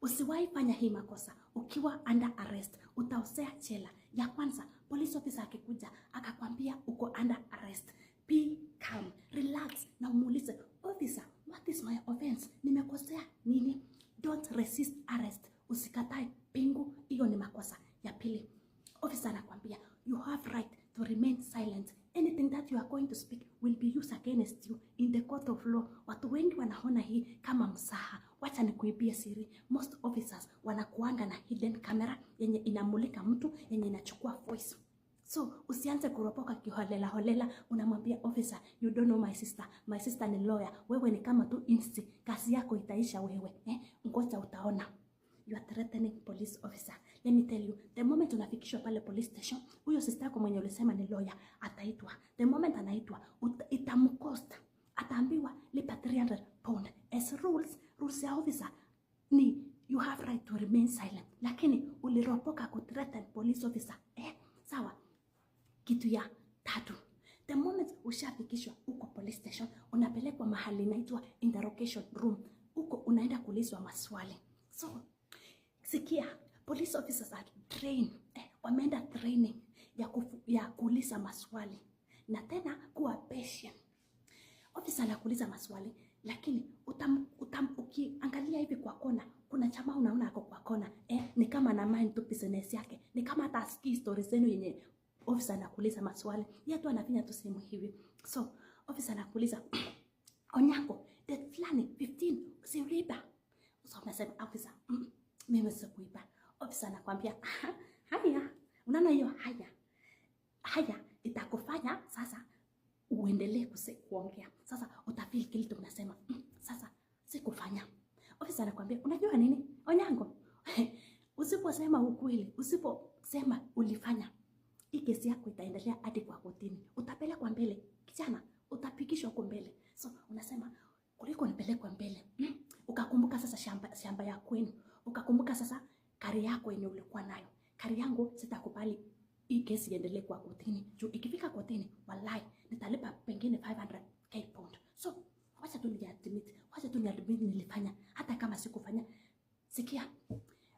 Usiwahi fanya hii makosa. Ukiwa under arrest, utaosea jela. Ya kwanza, police officer akikuja akakwambia uko under arrest, be calm, relax na umuulize, officer, what is my offense? Nimekosea nini? Don't resist arrest. Usikatae pingu, hiyo ni makosa. Ya pili, officer anakwambia you have right to remain silent. Anything that you are going to speak will be used against you in the court of law. Watu wengi wanaona hii kama msaha. Wacha nikuibie siri. Most officers wanakuanga na hidden camera yenye inamulika mtu, yenye inachukua voice. So, usianze kuropoka kiholela holela, unamwambia officer, you don't know my sister. My sister ni lawyer. Wewe ni kama tu insti. Kazi yako itaisha wewe. Ngoja utaona. You are threatening police officer. Let me tell you, the moment unafikishwa pale police station, huyo sister yako mwenye ulisema ni lawyer ataitwa. The moment anaitwa, itamcost. Ataambiwa lipa 300 pound. As rules ya officer ni you have right to remain silent. Lakini uliropoka kuthreaten police officer. Sawa. Kitu ya tatu. The moment ushafikishwa uko police station, unapelekwa mahali inaitwa interrogation room. Uko unaenda kuulizwa maswali. So, sikia, police officers are trained, wameenda training ya kuuliza maswali. Na tena kuwa patient. Officer anakuuliza maswali, lakini ukiangalia hivi kwa kona, kuna chama unaona ako kwa kona, ni kama na mind tu business yake. Ni kama hata asikii stories zenu yenye officer anakuuliza maswali. Yeye tu anafinya tu simu hivi. So, officer anakuuliza, Onyango, date fulani 15 usiulipa. So, unasema officer, mimi sikuiba. Officer anakuambia, haya, unaona hiyo haya itakufanya sasa uendelee kuongea. Sasa utafeel kitu unasema, sasa sikufanya. Officer anakuambia, unajua nini? Onyango, usiposema ukweli, usiposema ulifanya, hii kesi yako itaendelea hadi kwa kotini. Utapelekwa mbele. Kijana, utapikishwa kwa mbele. So, unasema, kuliko nipelekwa mbele. Ukakumbuka sasa shamba ya kwenu. Ukakumbuka sasa kari yako yenye ulikuwa nayo. Kari yangu sitakubali hii kesi iendelee kwa kotini. Juu ikifika kotini, wallahi nitalipa pengine 500k pound. So, wacha tu niadmit nilifanya, hata kama sikufanya. Sikia,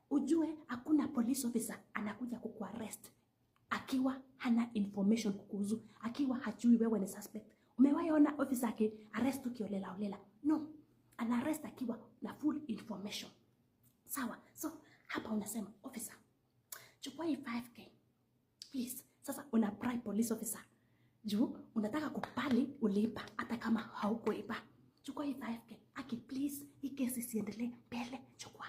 ujue hakuna police officer anakuja kukuarrest akiwa hana information kukuhusu, akiwa hajui wewe ni suspect. Umewahi ona officer aki-arrest ukiolela? No. Ana arrest akiwa na full information. Sawa. So, hapa unasema, officer, chukua hii 5k. Please. Sasa una bribe police officer. Juu, unataka kupali ulipa, hata kama haukuiba. Chukua hii 5k. Aki, please, hii kesi isiendelee mbele. Chukua.